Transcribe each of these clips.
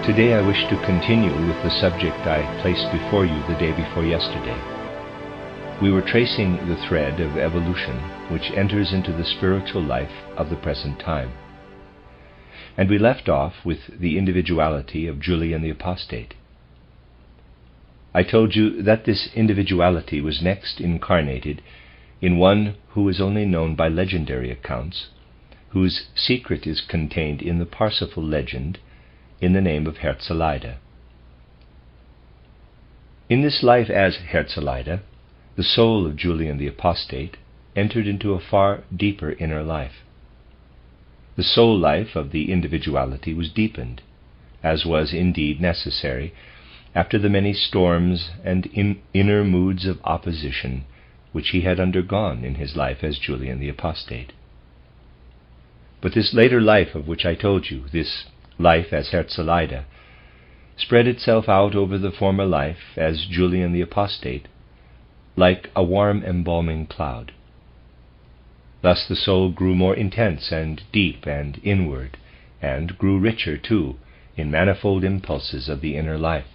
Today I wish to continue with the subject I placed before you the day before yesterday. We were tracing the thread of evolution which enters into the spiritual life of the present time. And we left off with the individuality of Julian the Apostate. I told you that this individuality was next incarnated in one who is only known by legendary accounts, whose secret is contained in the Parsifal legend in the name of Herzeleida. In this life as Herzeleida, the soul of Julian the Apostate entered into a far deeper inner life. The soul life of the individuality was deepened, as was indeed necessary, after the many storms and inner moods of opposition which he had undergone in his life as Julian the Apostate. But this later life of which I told you, this life as Herzeleida, spread itself out over the former life as Julian the Apostate, like a warm embalming cloud. Thus the soul grew more intense and deep and inward, and grew richer, too, in manifold impulses of the inner life.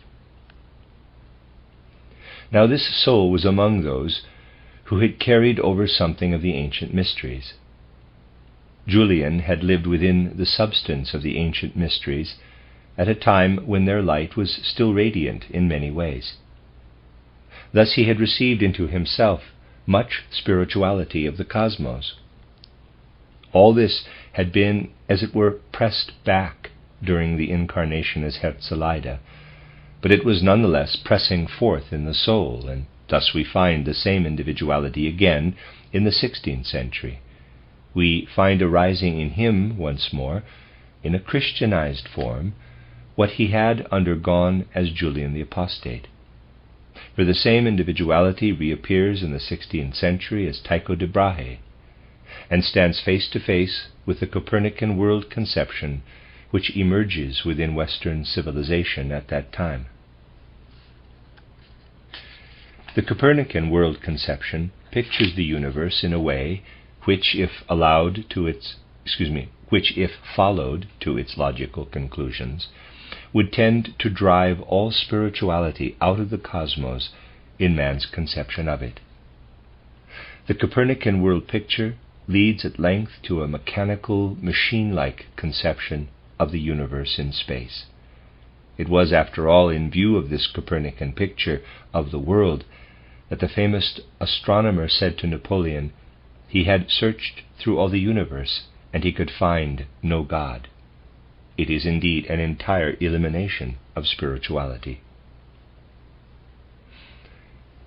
Now this soul was among those who had carried over something of the ancient mysteries. Julian had lived within the substance of the ancient mysteries at a time when their light was still radiant in many ways. Thus he had received into himself much spirituality of the cosmos. All this had been, as it were, pressed back during the incarnation as Herzeleida, but it was nonetheless pressing forth in the soul, and thus we find the same individuality again in the 16th century. We find arising in him once more, in a Christianized form, what he had undergone as Julian the Apostate. For the same individuality reappears in the 16th century as Tycho de Brahe, and stands face to face with the Copernican world conception which emerges within Western civilization at that time. The Copernican world conception pictures the universe in a way which, if followed to its logical conclusions, would tend to drive all spirituality out of the cosmos in man's conception of it. The Copernican world picture leads at length to a mechanical, machine-like conception of the universe in space. It was, after all, in view of this Copernican picture of the world that the famous astronomer said to Napoleon, he had searched through all the universe, and he could find no God. It is indeed an entire elimination of spirituality.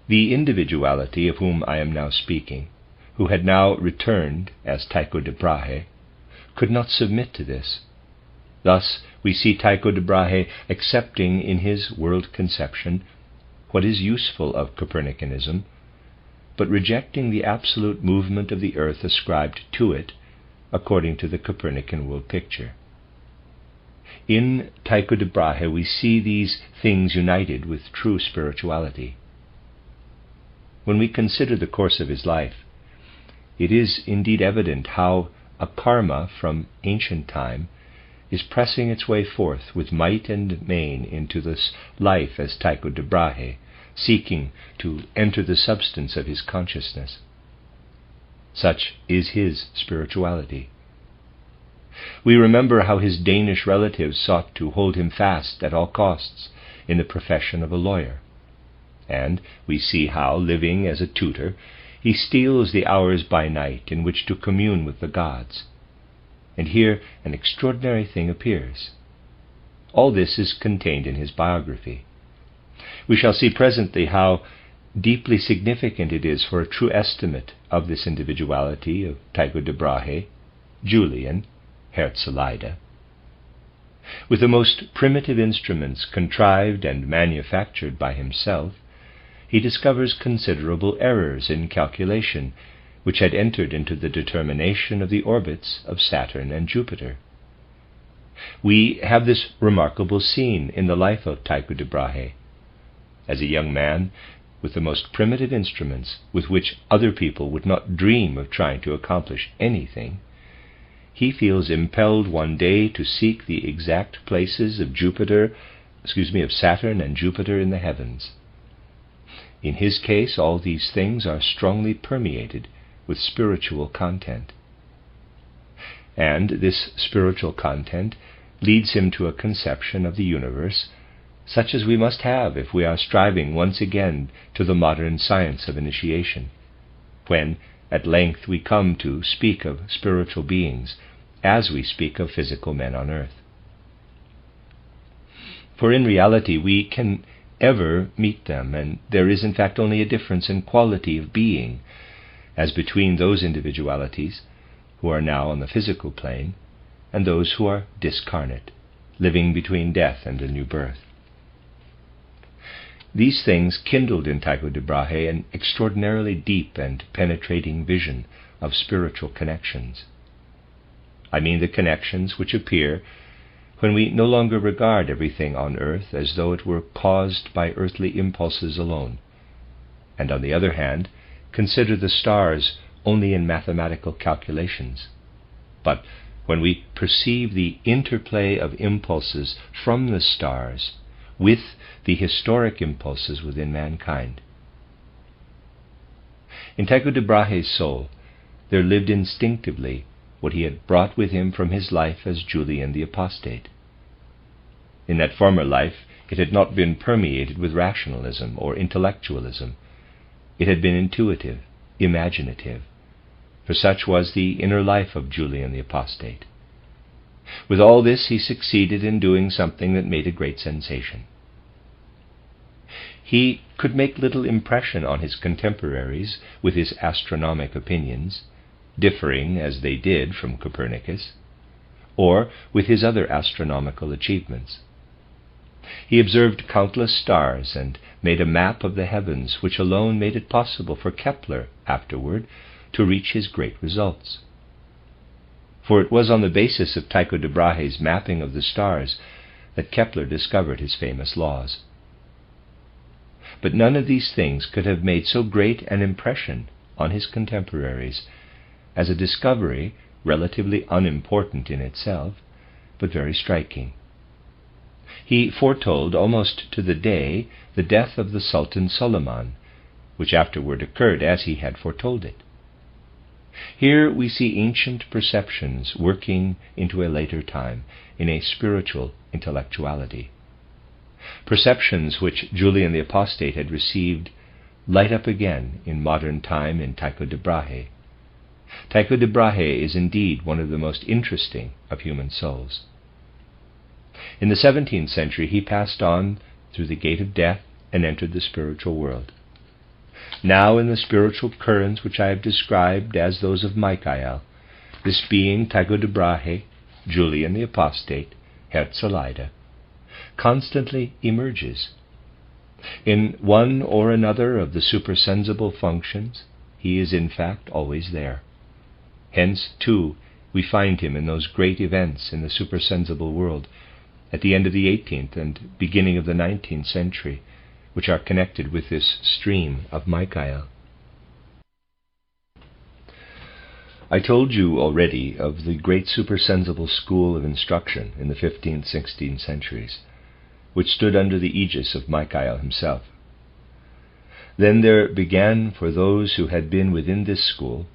The individuality of whom I am now speaking, who had now returned as Tycho de Brahe, could not submit to this. Thus we see Tycho de Brahe accepting in his world conception what is useful of Copernicanism, but rejecting the absolute movement of the earth ascribed to it according to the Copernican world picture. In Tycho de Brahe we see these things united with true spirituality. When we consider the course of his life, it is indeed evident how a karma from ancient time is pressing its way forth with might and main into this life as Tycho de Brahe, seeking to enter the substance of his consciousness. Such is his spirituality. We remember how his Danish relatives sought to hold him fast at all costs in the profession of a lawyer, and we see how, living as a tutor, he steals the hours by night in which to commune with the gods. And here an extraordinary thing appears. All this is contained in his biography. We shall see presently how deeply significant it is for a true estimate of this individuality of Tycho de Brahe, Julian, Herzeleida. With the most primitive instruments contrived and manufactured by himself, he discovers considerable errors in calculation which had entered into the determination of the orbits of Saturn and Jupiter. We have this remarkable scene in the life of Tycho de Brahe. As a young man, with the most primitive instruments with which other people would not dream of trying to accomplish anything, he feels impelled one day to seek the exact places of Saturn and Jupiter in the heavens. In his case, all these things are strongly permeated with spiritual content. And this spiritual content leads him to a conception of the universe such as we must have if we are striving once again to the modern science of initiation, when at length we come to speak of spiritual beings as we speak of physical men on earth. For in reality we can ever meet them, and there is in fact only a difference in quality of being as between those individualities who are now on the physical plane and those who are discarnate, living between death and a new birth. These things kindled in Tycho de Brahe an extraordinarily deep and penetrating vision of spiritual connections. I mean the connections which appear when we no longer regard everything on earth as though it were caused by earthly impulses alone, and on the other hand, consider the stars only in mathematical calculations, but when we perceive the interplay of impulses from the stars with the historic impulses within mankind. In Tycho de Brahe's soul there lived instinctively what he had brought with him from his life as Julian the Apostate. In that former life it had not been permeated with rationalism or intellectualism. It had been intuitive, imaginative, for such was the inner life of Julian the Apostate. With all this he succeeded in doing something that made a great sensation. He could make little impression on his contemporaries with his astronomic opinions, differing as they did from Copernicus, or with his other astronomical achievements. He observed countless stars and made a map of the heavens which alone made it possible for Kepler afterward to reach his great results. For it was on the basis of Tycho de Brahe's mapping of the stars that Kepler discovered his famous laws. But none of these things could have made so great an impression on his contemporaries as a discovery relatively unimportant in itself, but very striking. He foretold almost to the day the death of the Sultan Suleiman, which afterward occurred as he had foretold it. Here we see ancient perceptions working into a later time in a spiritual intellectuality. Perceptions which Julian the Apostate had received light up again in modern time in Tycho de Brahe. Tycho de Brahe is indeed one of the most interesting of human souls. In the 17th century he passed on through the gate of death and entered the spiritual world. Now in the spiritual currents which I have described as those of Michael, this being Tycho de Brahe, Julian the Apostate, Herzeleida, constantly emerges. In one or another of the supersensible functions, he is in fact always there. Hence, too, we find him in those great events in the supersensible world at the end of the 18th and beginning of the 19th century, which are connected with this stream of Michael. I told you already of the great supersensible school of instruction in the 15th, 16th centuries, which stood under the aegis of Michael himself. Then there began for those who had been within this school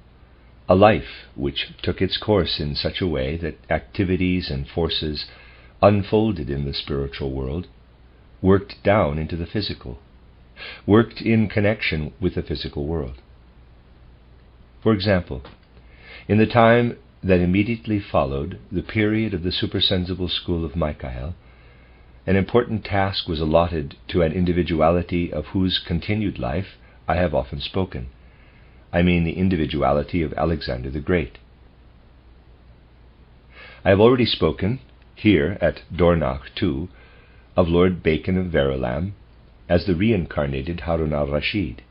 a life which took its course in such a way that activities and forces unfolded in the spiritual world worked down into the physical, worked in connection with the physical world. For example, in the time that immediately followed the period of the supersensible school of Michael, an important task was allotted to an individuality of whose continued life I have often spoken. I mean the individuality of Alexander the Great. I have already spoken, here at Dornach too, of Lord Bacon of Verulam as the reincarnated Harun al-Rashid.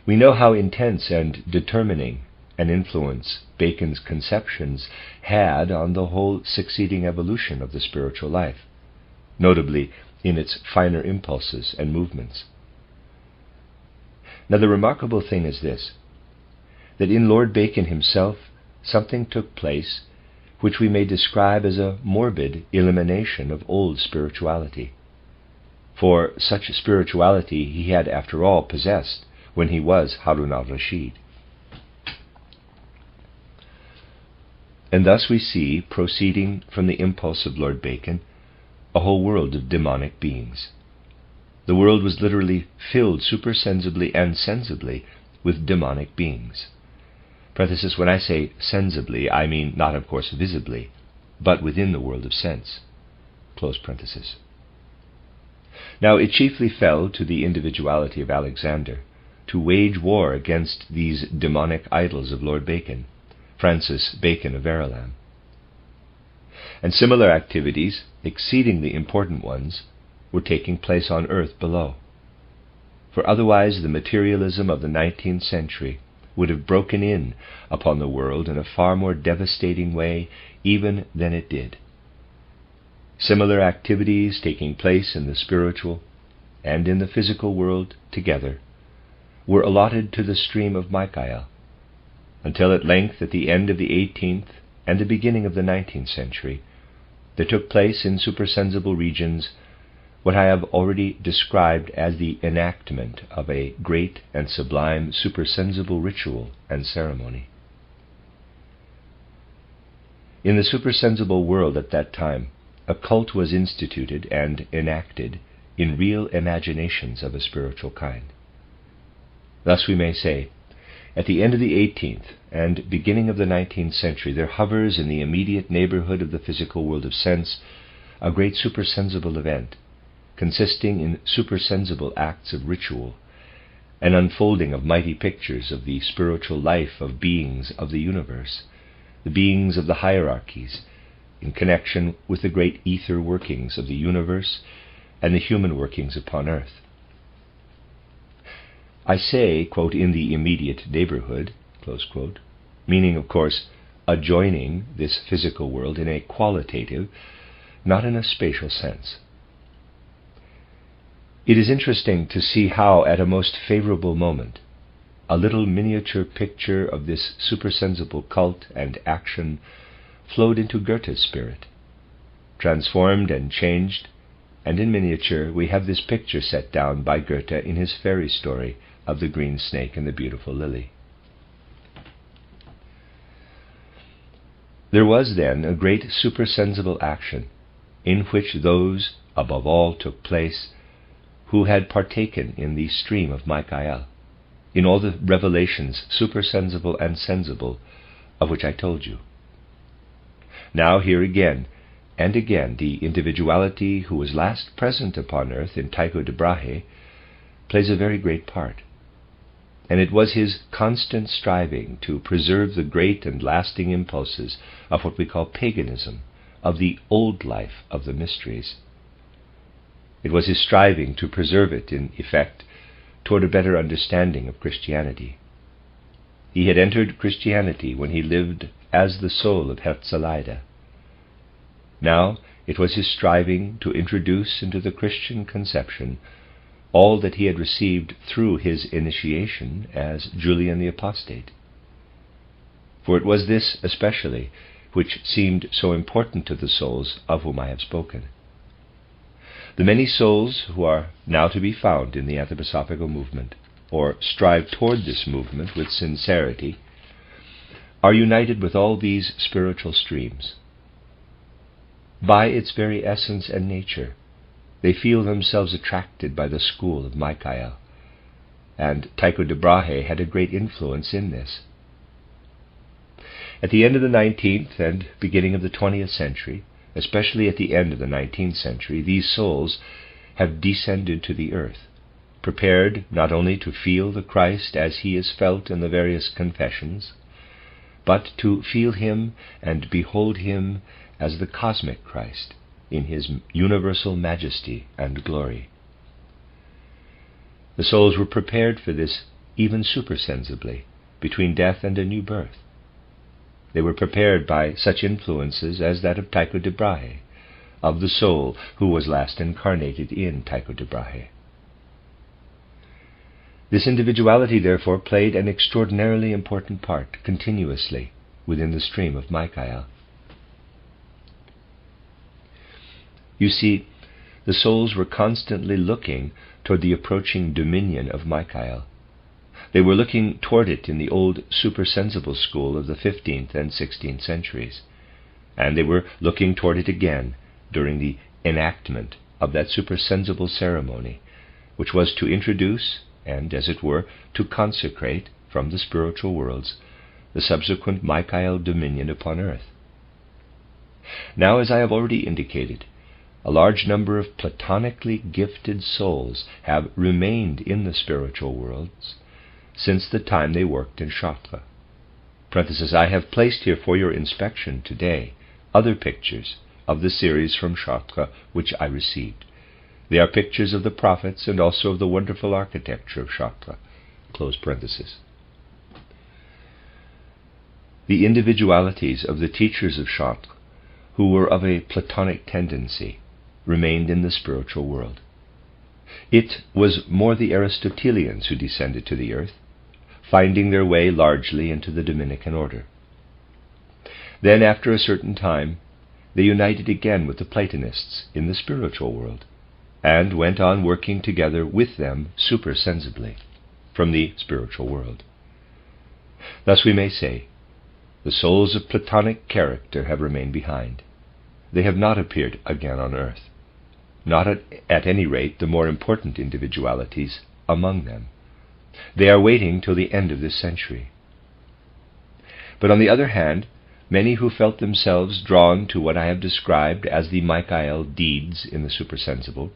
We know how intense and determining an influence Bacon's conceptions had on the whole succeeding evolution of the spiritual life, notably in its finer impulses and movements. Now the remarkable thing is this, that in Lord Bacon himself something took place which we may describe as a morbid elimination of old spirituality. For such spirituality he had after all possessed when he was Harun al-Rashid. And thus we see, proceeding from the impulse of Lord Bacon, a whole world of demonic beings. The world was literally filled supersensibly and sensibly with demonic beings. Parenthesis, when I say sensibly, I mean not, of course, visibly, but within the world of sense. Close parenthesis. Now it chiefly fell to the individuality of Alexander to wage war against these demonic idols of Lord Bacon, Francis Bacon of Verulam. And similar activities, exceedingly important ones, were taking place on earth below. For otherwise the materialism of the 19th century would have broken in upon the world in a far more devastating way even than it did. Similar activities taking place in the spiritual and in the physical world together were allotted to the stream of Michael, until at length, at the end of the 18th and the beginning of the 19th century, there took place in supersensible regions what I have already described as the enactment of a great and sublime supersensible ritual and ceremony. In the supersensible world at that time, a cult was instituted and enacted in real imaginations of a spiritual kind. Thus we may say, at the end of the 18th and beginning of the 19th century, there hovers in the immediate neighborhood of the physical world of sense a great supersensible event, consisting in supersensible acts of ritual, an unfolding of mighty pictures of the spiritual life of beings of the universe, the beings of the hierarchies, in connection with the great ether workings of the universe and the human workings upon earth. I say, quote, in the immediate neighborhood, close quote, meaning, of course, adjoining this physical world in a qualitative, not in a spatial sense. It is interesting to see how, at a most favorable moment, a little miniature picture of this supersensible cult and action flowed into Goethe's spirit, transformed and changed, and in miniature we have this picture set down by Goethe in his fairy story of the green snake and the beautiful lily. There was then a great supersensible action in which those, above all, took place who had partaken in the stream of Michael, in all the revelations supersensible and sensible of which I told you. Now here again and again the individuality who was last present upon earth in Tycho de Brahe plays a very great part, and it was his constant striving to preserve the great and lasting impulses of what we call paganism, of the old life of the mysteries. It was his striving to preserve it, in effect, toward a better understanding of Christianity. He had entered Christianity when he lived as the soul of Herzeleida. Now it was his striving to introduce into the Christian conception all that he had received through his initiation as Julian the Apostate. For it was this especially which seemed so important to the souls of whom I have spoken. The many souls who are now to be found in the anthroposophical movement, or strive toward this movement with sincerity, are united with all these spiritual streams. By its very essence and nature, they feel themselves attracted by the school of Michael, and Tycho de Brahe had a great influence in this. At the end of the 19th and beginning of the 20th century, especially at the end of the 19th century, these souls have descended to the earth, prepared not only to feel the Christ as he is felt in the various confessions, but to feel him and behold him as the cosmic Christ in his universal majesty and glory. The souls were prepared for this even supersensibly, between death and a new birth. They were prepared by such influences as that of Tycho de Brahe, of the soul who was last incarnated in Tycho de Brahe. This individuality, therefore, played an extraordinarily important part, continuously, within the stream of Michael. You see, the souls were constantly looking toward the approaching dominion of Michael. They were looking toward it in the old supersensible school of the 15th and 16th centuries, and they were looking toward it again during the enactment of that supersensible ceremony, which was to introduce and, as it were, to consecrate from the spiritual worlds the subsequent Michael dominion upon earth. Now, as I have already indicated, a large number of platonically gifted souls have remained in the spiritual worlds since the time they worked in Chartres. I have placed here for your inspection today other pictures of the series from Chartres which I received. They are pictures of the prophets and also of the wonderful architecture of Chartres. The individualities of the teachers of Chartres, who were of a Platonic tendency, remained in the spiritual world. It was more the Aristotelians who descended to the earth, finding their way largely into the Dominican order. Then, after a certain time, they united again with the Platonists in the spiritual world, and went on working together with them supersensibly from the spiritual world. Thus we may say, the souls of Platonic character have remained behind. They have not appeared again on earth, not at any rate the more important individualities among them. They are waiting till the end of this century. But on the other hand, many who felt themselves drawn to what I have described as the Michael deeds in the supersensible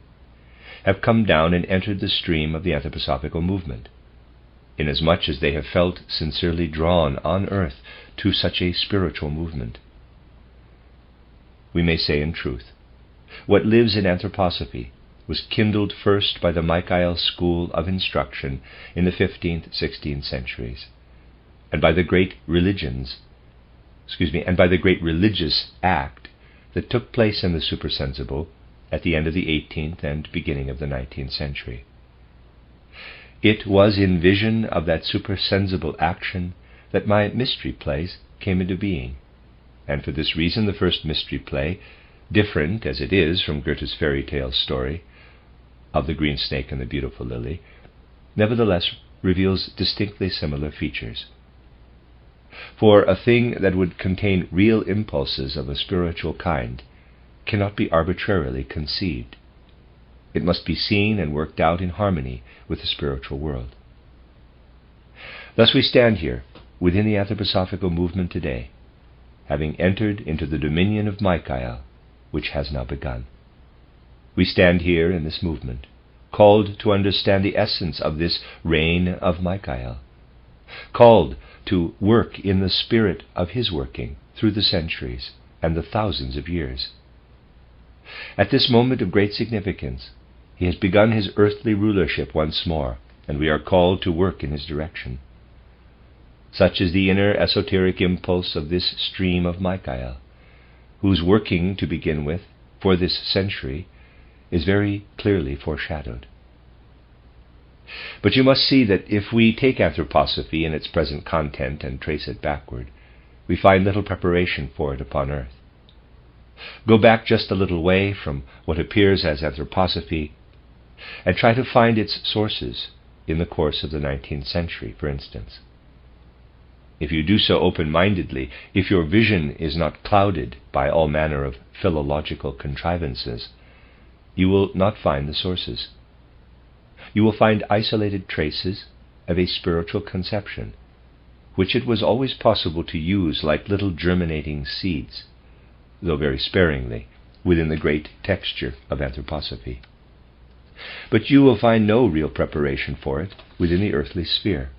have come down and entered the stream of the anthroposophical movement, inasmuch as they have felt sincerely drawn on earth to such a spiritual movement. We may say in truth, what lives in anthroposophy was kindled first by the Michael school of instruction in the 15th, 16th centuries, and by the great religious act that took place in the supersensible at the end of the 18th and beginning of the 19th century. It was in vision of that supersensible action that my mystery plays came into being, and for this reason the first mystery play, different as it is from Goethe's fairy tale story of the green snake and the beautiful lily, nevertheless reveals distinctly similar features. For a thing that would contain real impulses of a spiritual kind cannot be arbitrarily conceived. It must be seen and worked out in harmony with the spiritual world. Thus we stand here within the anthroposophical movement today, having entered into the dominion of Michael, which has now begun. We stand here in this movement, called to understand the essence of this reign of Michael, called to work in the spirit of his working through the centuries and the thousands of years. At this moment of great significance, he has begun his earthly rulership once more, and we are called to work in his direction. Such is the inner esoteric impulse of this stream of Michael, whose working, to begin with, for this century, is very clearly foreshadowed. But you must see that if we take anthroposophy in its present content and trace it backward, we find little preparation for it upon earth. Go back just a little way from what appears as anthroposophy, and try to find its sources in the course of the 19th century, for instance. If you do so open-mindedly, if your vision is not clouded by all manner of philological contrivances, you will not find the sources. You will find isolated traces of a spiritual conception, which it was always possible to use like little germinating seeds, though very sparingly, within the great texture of anthroposophy. But you will find no real preparation for it within the earthly sphere.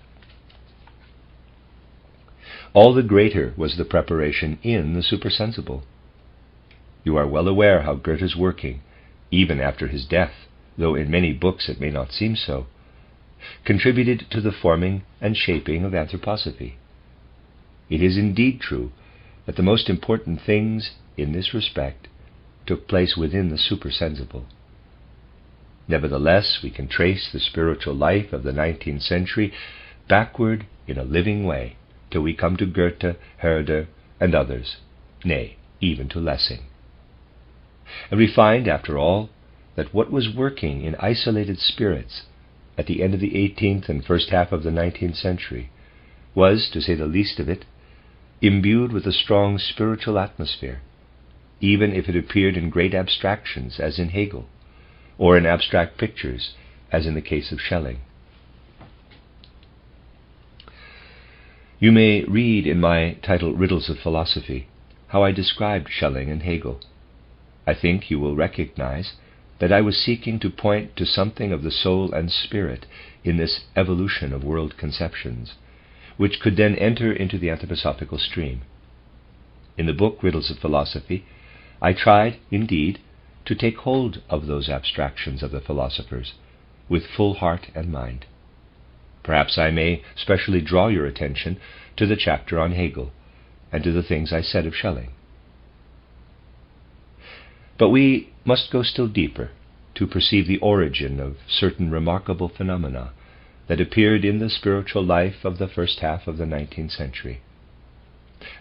All the greater was the preparation in the supersensible. You are well aware how Goethe's working, even after his death, though in many books it may not seem so, contributed to the forming and shaping of anthroposophy. It is indeed true that the most important things in this respect took place within the supersensible. Nevertheless, we can trace the spiritual life of the 19th century backward in a living way till we come to Goethe, Herder, and others, nay, even to Lessing. And we find, after all, that what was working in isolated spirits at the end of the 18th and first half of the 19th century was, to say the least of it, imbued with a strong spiritual atmosphere, even if it appeared in great abstractions, as in Hegel, or in abstract pictures, as in the case of Schelling. You may read in my title, Riddles of Philosophy, how I described Schelling and Hegel. I think you will recognize that I was seeking to point to something of the soul and spirit in this evolution of world conceptions, which could then enter into the anthroposophical stream. In the book Riddles of Philosophy, I tried, indeed, to take hold of those abstractions of the philosophers with full heart and mind. Perhaps I may specially draw your attention to the chapter on Hegel and to the things I said of Schelling. But we must go still deeper to perceive the origin of certain remarkable phenomena that appeared in the spiritual life of the first half of the 19th century.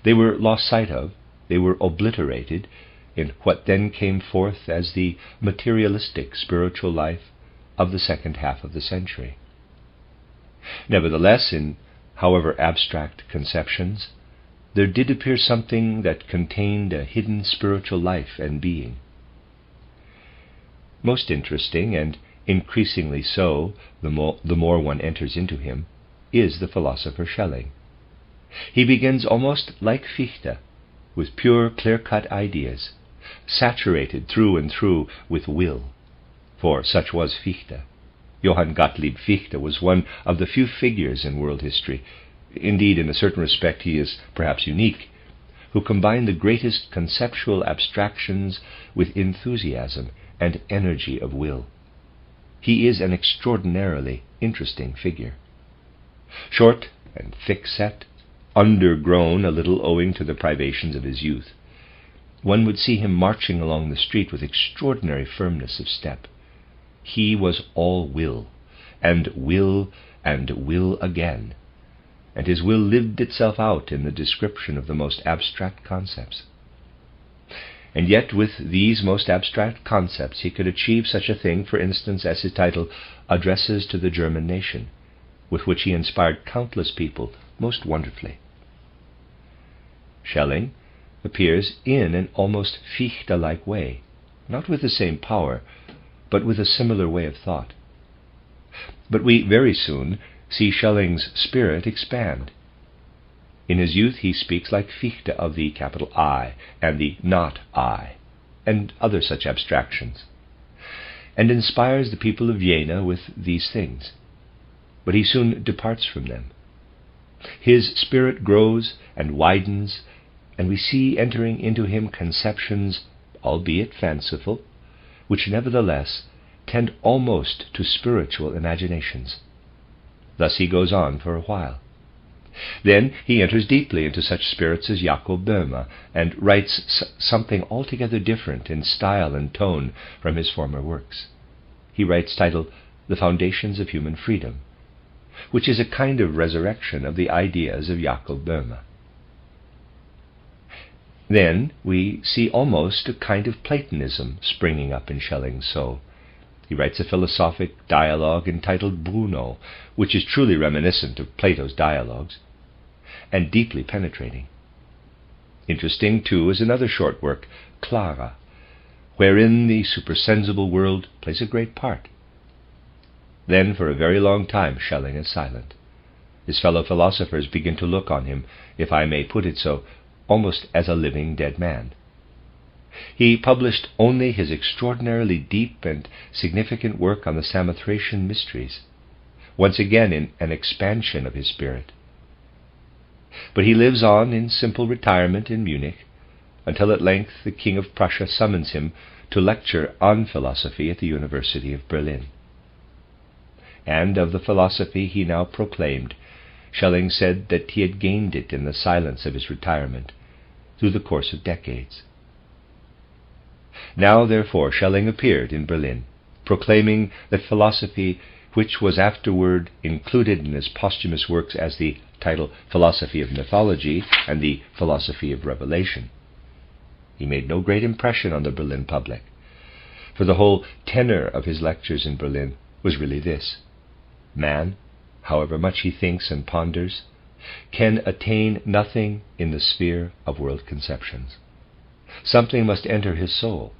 They were lost sight of, they were obliterated in what then came forth as the materialistic spiritual life of the second half of the century. Nevertheless, in however abstract conceptions, there did appear something that contained a hidden spiritual life and being. Most interesting, and increasingly so the more one enters into him, is the philosopher Schelling. He begins almost like Fichte, with pure, clear-cut ideas, saturated through and through with will, for such was Fichte. Johann Gottlieb Fichte was one of the few figures in world history, indeed in a certain respect he is perhaps unique, who combined the greatest conceptual abstractions with enthusiasm and energy of will. He is an extraordinarily interesting figure. Short and thick-set, undergrown a little owing to the privations of his youth, one would see him marching along the street with extraordinary firmness of step. He was all will, and will again, and his will lived itself out in the description of the most abstract concepts. And yet with these most abstract concepts he could achieve such a thing, for instance, as his title, Addresses to the German Nation, with which he inspired countless people most wonderfully. Schelling appears in an almost Fichte-like way, not with the same power, but with a similar way of thought. But we very soon see Schelling's spirit expand. In his youth he speaks like Fichte of the capital I and the not I, and other such abstractions, and inspires the people of Jena with these things. But he soon departs from them. His spirit grows and widens, and we see entering into him conceptions, albeit fanciful, which nevertheless tend almost to spiritual imaginations. Thus he goes on for a while. Then he enters deeply into such spirits as Jakob Böhme, and writes something altogether different in style and tone from his former works. He writes titled The Foundations of Human Freedom, which is a kind of resurrection of the ideas of Jakob Böhme. Then we see almost a kind of Platonism springing up in Schelling's soul. He writes a philosophic dialogue entitled Bruno, which is truly reminiscent of Plato's dialogues, and deeply penetrating. Interesting, too, is another short work, Clara, wherein the supersensible world plays a great part. Then, for a very long time, Schelling is silent. His fellow philosophers begin to look on him, if I may put it so, almost as a living dead man. He published only his extraordinarily deep and significant work on the Samothracian mysteries, once again in an expansion of his spirit. But he lives on in simple retirement in Munich, until at length the King of Prussia summons him to lecture on philosophy at the University of Berlin. And of the philosophy he now proclaimed, Schelling said that he had gained it in the silence of his retirement, through the course of decades. Now, therefore, Schelling appeared in Berlin, proclaiming that philosophy which was afterward included in his posthumous works as the title Philosophy of Mythology and the Philosophy of Revelation. He made no great impression on the Berlin public, for the whole tenor of his lectures in Berlin was really this: man, however much he thinks and ponders, can attain nothing in the sphere of world conceptions. Something must enter his soul,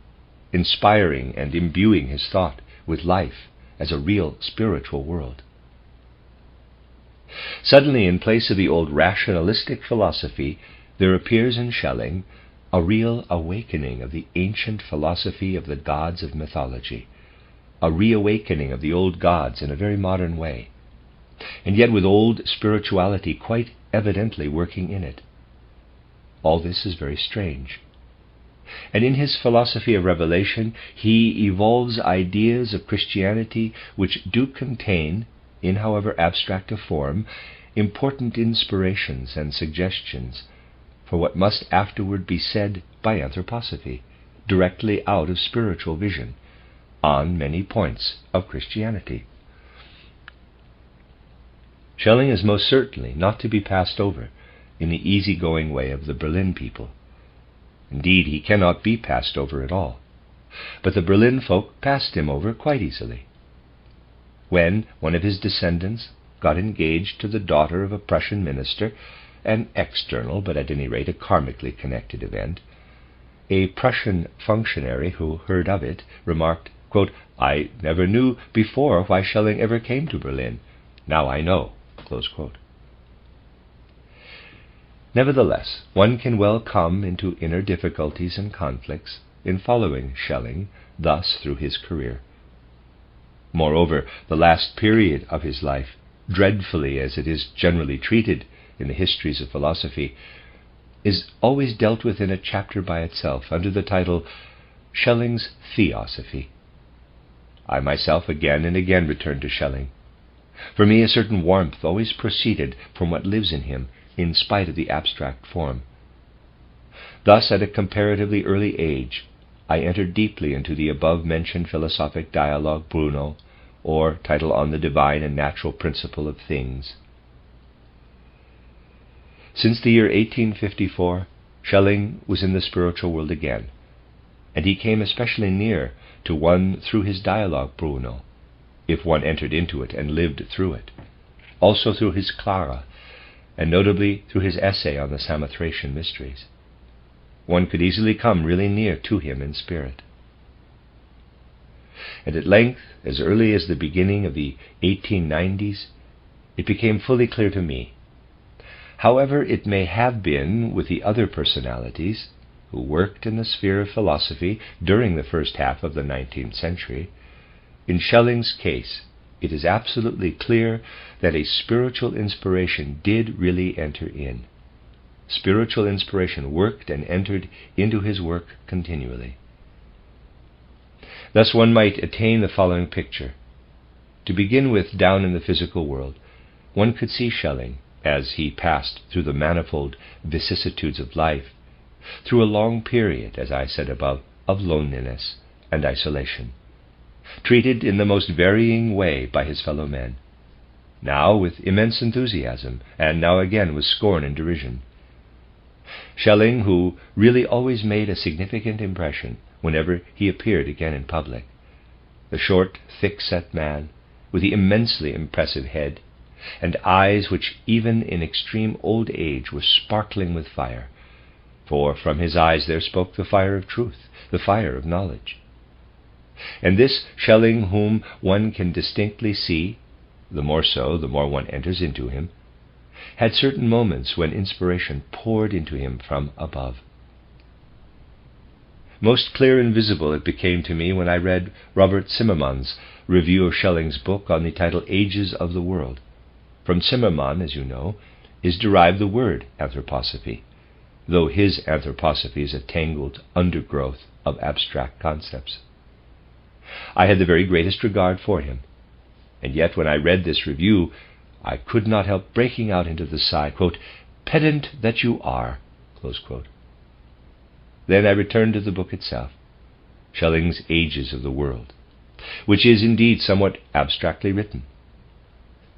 inspiring and imbuing his thought with life as a real spiritual world. Suddenly, in place of the old rationalistic philosophy, there appears in Schelling a real awakening of the ancient philosophy of the gods of mythology, a reawakening of the old gods in a very modern way, and yet with old spirituality quite evidently working in it. All this is very strange. And in his philosophy of revelation, he evolves ideas of Christianity which do contain, in however abstract a form, important inspirations and suggestions for what must afterward be said by anthroposophy, directly out of spiritual vision, on many points of Christianity. Schelling is most certainly not to be passed over in the easygoing way of the Berlin people. Indeed, he cannot be passed over at all. But the Berlin folk passed him over quite easily. When one of his descendants got engaged to the daughter of a Prussian minister, an external, but at any rate a karmically connected event, a Prussian functionary who heard of it remarked, quote, "I never knew before why Schelling ever came to Berlin. Now I know." Close quote. Nevertheless, one can well come into inner difficulties and conflicts in following Schelling thus through his career. Moreover, the last period of his life, dreadfully as it is generally treated in the histories of philosophy, is always dealt with in a chapter by itself under the title Schelling's Theosophy. I myself again and again return to Schelling. For me, a certain warmth always proceeded from what lives in him, in spite of the abstract form. Thus, at a comparatively early age, I entered deeply into the above-mentioned philosophic dialogue Bruno, or title On the Divine and Natural Principle of Things. Since the year 1854, Schelling was in the spiritual world again, and he came especially near to one through his dialogue Bruno, if one entered into it and lived through it, also through his Clara, and notably through his essay on the Samothracian mysteries. One could easily come really near to him in spirit. And at length, as early as the beginning of the 1890s, it became fully clear to me, however it may have been with the other personalities who worked in the sphere of philosophy during the first half of the 19th century, in Schelling's case, it is absolutely clear that a spiritual inspiration did really enter in. Spiritual inspiration worked and entered into his work continually. Thus one might attain the following picture. To begin with, down in the physical world, one could see Schelling, as he passed through the manifold vicissitudes of life, through a long period, as I said above, of loneliness and isolation, treated in the most varying way by his fellow men, now with immense enthusiasm, and now again with scorn and derision. Schelling, who really always made a significant impression whenever he appeared again in public, the short, thick-set man, with the immensely impressive head, and eyes which even in extreme old age were sparkling with fire, for from his eyes there spoke the fire of truth, the fire of knowledge. And this Schelling whom one can distinctly see, the more so the more one enters into him, had certain moments when inspiration poured into him from above. Most clear and visible it became to me when I read Robert Zimmermann's review of Schelling's book on the title Ages of the World. From Zimmermann, as you know, is derived the word anthroposophy, though his anthroposophy is a tangled undergrowth of abstract concepts. I had the very greatest regard for him, and yet when I read this review, I could not help breaking out into the sigh, quote, "Pedant that you are," close quote. Then I returned to the book itself, Schelling's Ages of the World, which is indeed somewhat abstractly written,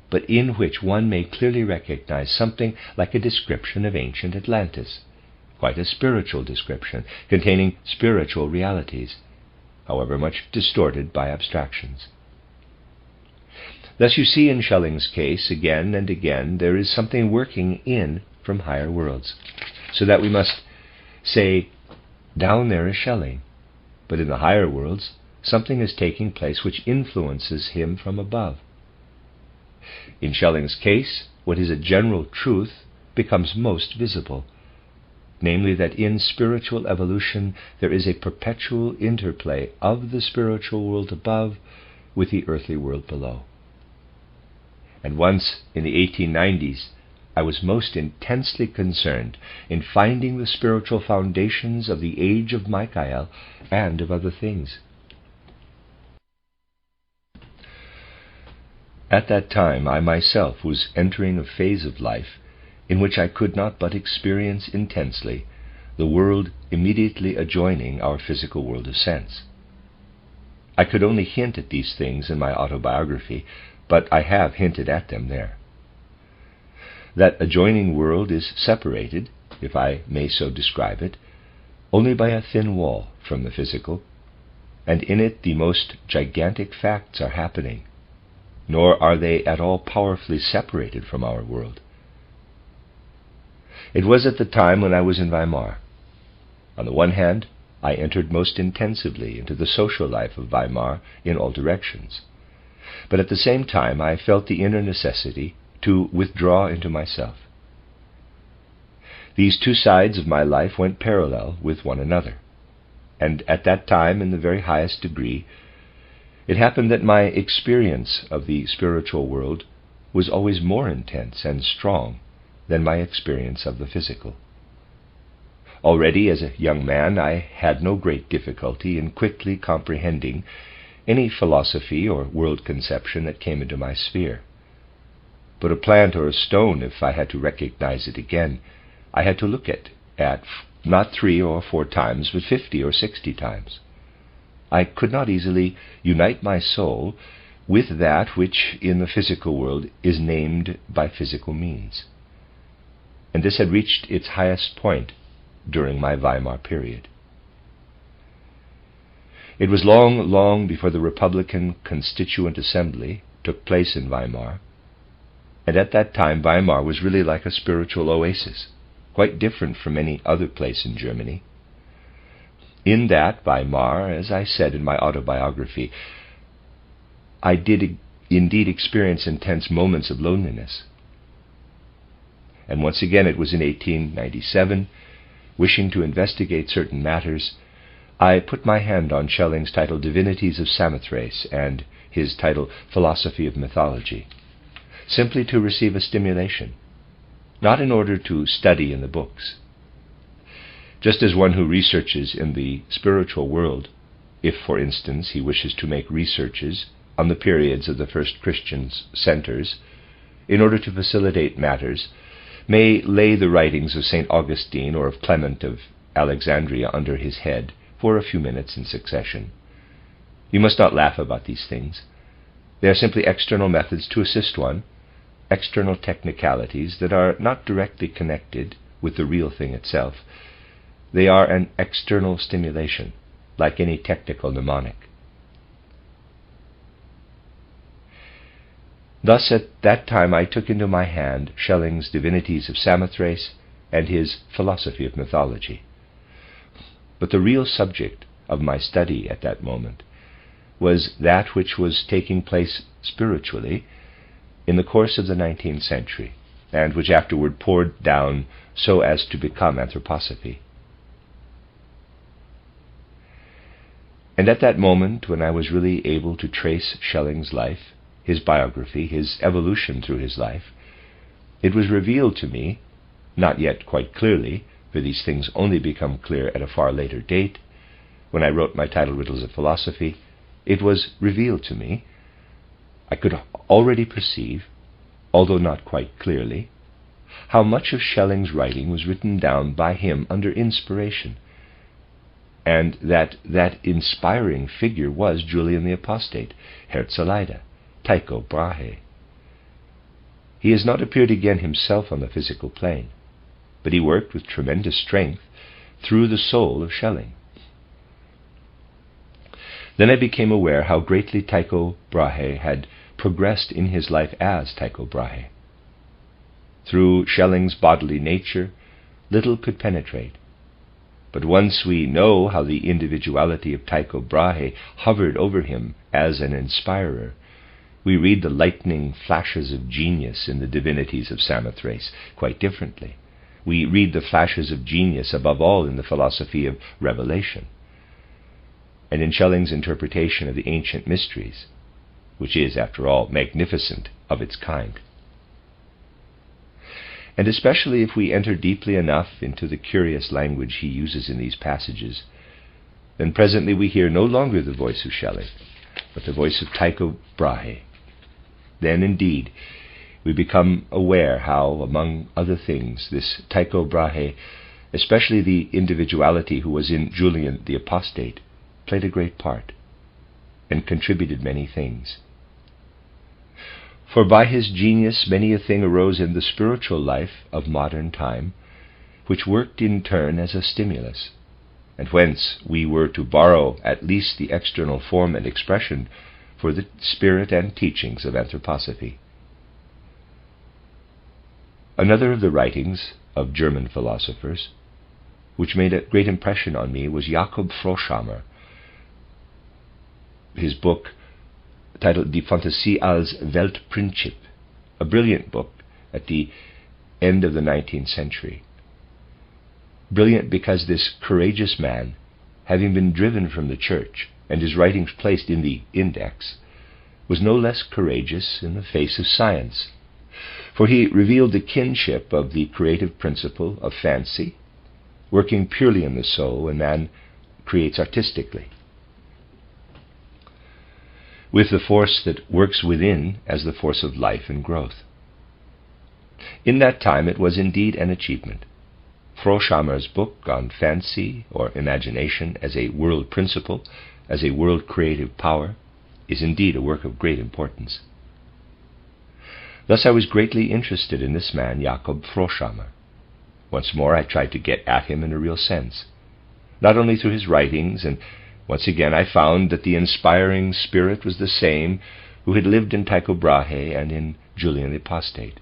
but in which one may clearly recognize something like a description of ancient Atlantis, quite a spiritual description, containing spiritual realities, however much distorted by abstractions. Thus you see in Schelling's case, again and again, there is something working in from higher worlds, so that we must say, down there is Schelling, but in the higher worlds, something is taking place which influences him from above. In Schelling's case, what is a general truth becomes most visible, namely that in spiritual evolution there is a perpetual interplay of the spiritual world above with the earthly world below. And once, in the 1890s, I was most intensely concerned in finding the spiritual foundations of the age of Michael and of other things. At that time, I myself was entering a phase of life in which I could not but experience intensely the world immediately adjoining our physical world of sense. I could only hint at these things in my autobiography, but I have hinted at them there. That adjoining world is separated, if I may so describe it, only by a thin wall from the physical, and in it the most gigantic facts are happening, nor are they at all powerfully separated from our world. It was at the time when I was in Weimar. On the one hand, I entered most intensively into the social life of Weimar in all directions, but at the same time I felt the inner necessity to withdraw into myself. These two sides of my life went parallel with one another, and at that time, in the very highest degree, it happened that my experience of the spiritual world was always more intense and strong than my experience of the physical. Already as a young man, I had no great difficulty in quickly comprehending any philosophy or world conception that came into my sphere. But a plant or a stone, if I had to recognize it again, I had to look at not 3 or 4 times, but 50 or 60 times. I could not easily unite my soul with that which in the physical world is named by physical means. And this had reached its highest point during my Weimar period. It was long, long before the Republican Constituent Assembly took place in Weimar, and at that time Weimar was really like a spiritual oasis, quite different from any other place in Germany. In that Weimar, as I said in my autobiography, I did indeed experience intense moments of loneliness. And once again it was in 1897, wishing to investigate certain matters, I put my hand on Schelling's title Divinities of Samothrace and his title Philosophy of Mythology, simply to receive a stimulation, not in order to study in the books. Just as one who researches in the spiritual world, if, for instance, he wishes to make researches on the periods of the first Christian centers, in order to facilitate matters, may lay the writings of St. Augustine or of Clement of Alexandria under his head for a few minutes in succession. You must not laugh about these things. They are simply external methods to assist one, external technicalities that are not directly connected with the real thing itself. They are an external stimulation, like any technical mnemonic. Thus at that time I took into my hand Schelling's Divinities of Samothrace and his Philosophy of Mythology. But the real subject of my study at that moment was that which was taking place spiritually in the course of the 19th century, and which afterward poured down so as to become anthroposophy. And at that moment, when I was really able to trace Schelling's life, his biography, his evolution through his life, it was revealed to me, not yet quite clearly, for these things only become clear at a far later date, when I wrote my title Riddles of Philosophy, it was revealed to me, I could already perceive, although not quite clearly, how much of Schelling's writing was written down by him under inspiration, and that inspiring figure was Julian the Apostate, Herzeleida, Tycho Brahe. He has not appeared again himself on the physical plane, but he worked with tremendous strength through the soul of Schelling. Then I became aware how greatly Tycho Brahe had progressed in his life as Tycho Brahe. Through Schelling's bodily nature, little could penetrate. But once we know how the individuality of Tycho Brahe hovered over him as an inspirer, we read the lightning flashes of genius in the divinities of Samothrace quite differently. We read the flashes of genius above all in the philosophy of revelation, and in Schelling's interpretation of the ancient mysteries, which is, after all, magnificent of its kind. And especially if we enter deeply enough into the curious language he uses in these passages, then presently we hear no longer the voice of Schelling, but the voice of Tycho Brahe. Then, indeed, we become aware how, among other things, this Tycho Brahe, especially the individuality who was in Julian the Apostate, played a great part and contributed many things. For by his genius many a thing arose in the spiritual life of modern time, which worked in turn as a stimulus, and whence we were to borrow at least the external form and expression for the spirit and teachings of anthroposophy. Another of the writings of German philosophers, which made a great impression on me, was Jakob Froschammer. His book, titled Die Fantasie als Weltprinzip, a brilliant book at the end of the 19th century. Brilliant because this courageous man, having been driven from the church and his writings placed in the Index, was no less courageous in the face of science, for he revealed the kinship of the creative principle of fancy, working purely in the soul when man creates artistically, with the force that works within as the force of life and growth. In that time it was indeed an achievement. Froschammer's book on fancy or imagination as a world principle, as a world creative power, is indeed a work of great importance. Thus I was greatly interested in this man, Jakob Froschammer. Once more I tried to get at him in a real sense, not only through his writings, and once again I found that the inspiring spirit was the same who had lived in Tycho Brahe and in Julian the Apostate.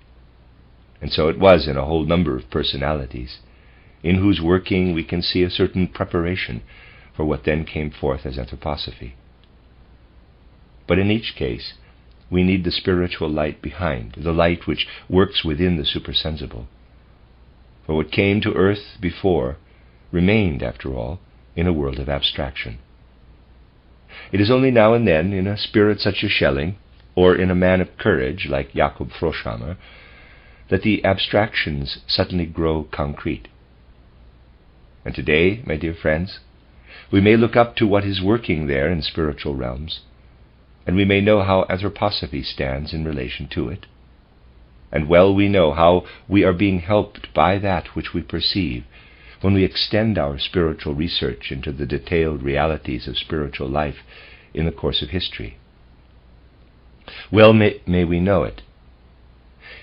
And so it was in a whole number of personalities, in whose working we can see a certain preparation for what then came forth as anthroposophy. But in each case, we need the spiritual light behind, the light which works within the supersensible. For what came to earth before remained, after all, in a world of abstraction. It is only now and then, in a spirit such as Schelling, or in a man of courage like Jakob Froschammer, that the abstractions suddenly grow concrete. And today, my dear friends, we may look up to what is working there in spiritual realms, and we may know how anthroposophy stands in relation to it. And well we know how we are being helped by that which we perceive when we extend our spiritual research into the detailed realities of spiritual life in the course of history. Well may we know it.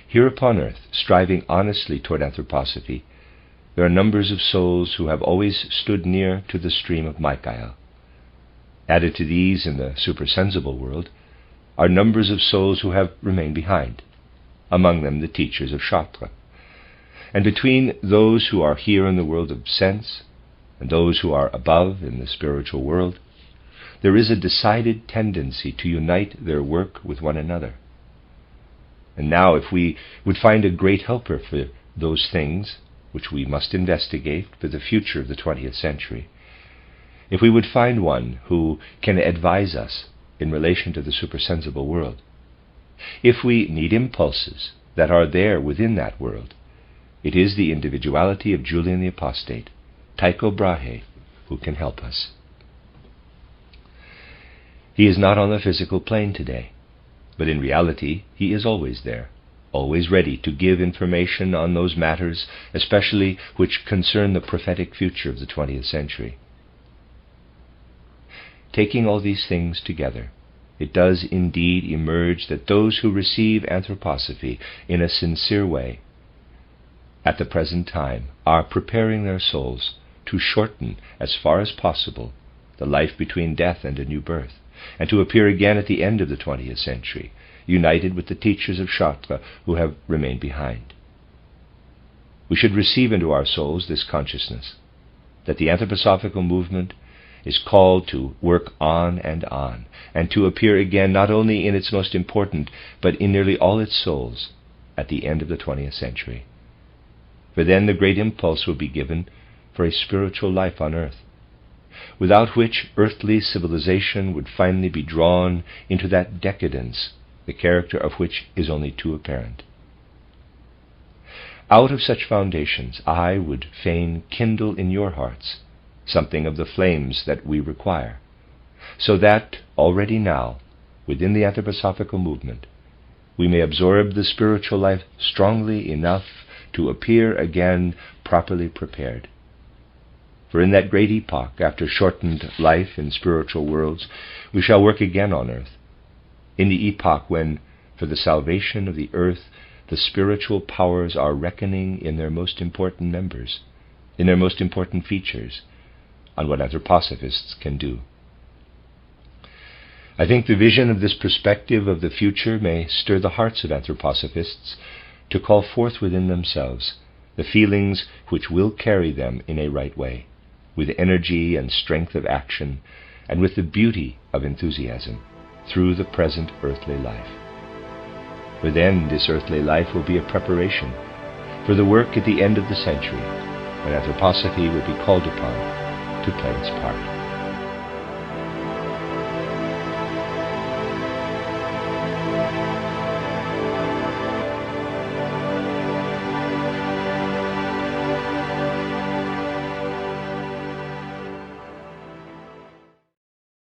Here upon earth, striving honestly toward anthroposophy, there are numbers of souls who have always stood near to the stream of Michael. Added to these in the supersensible world are numbers of souls who have remained behind, among them the teachers of Chartres. And between those who are here in the world of sense and those who are above in the spiritual world, there is a decided tendency to unite their work with one another. And now if we would find a great helper for those things which we must investigate for the future of the 20th century, if we would find one who can advise us in relation to the supersensible world, if we need impulses that are there within that world, it is the individuality of Julian the Apostate, Tycho Brahe, who can help us. He is not on the physical plane today, but in reality he is always there, always ready to give information on those matters, especially which concern the prophetic future of the 20th century. taking all these things together, it does indeed emerge that those who receive anthroposophy in a sincere way at the present time are preparing their souls to shorten as far as possible the life between death and a new birth, and to appear again at the end of the 20th century, united with the teachers of chakra who have remained behind. We should receive into our souls this consciousness, that the anthroposophical movement is called to work on, and to appear again not only in its most important, but in nearly all its souls at the end of the 20th century. For then the great impulse will be given for a spiritual life on earth, without which earthly civilization would finally be drawn into that decadence, the character of which is only too apparent. Out of such foundations I would fain kindle in your hearts something of the flames that we require, so that already now, within the anthroposophical movement, we may absorb the spiritual life strongly enough to appear again properly prepared. For in that great epoch, after shortened life in spiritual worlds, we shall work again on earth, in the epoch when, for the salvation of the earth, the spiritual powers are reckoning in their most important members, in their most important features, on what anthroposophists can do. I think the vision of this perspective of the future may stir the hearts of anthroposophists to call forth within themselves the feelings which will carry them in a right way, with energy and strength of action, and with the beauty of enthusiasm, through the present earthly life. For then this earthly life will be a preparation for the work at the end of the century, when anthroposophy will be called upon to play its part.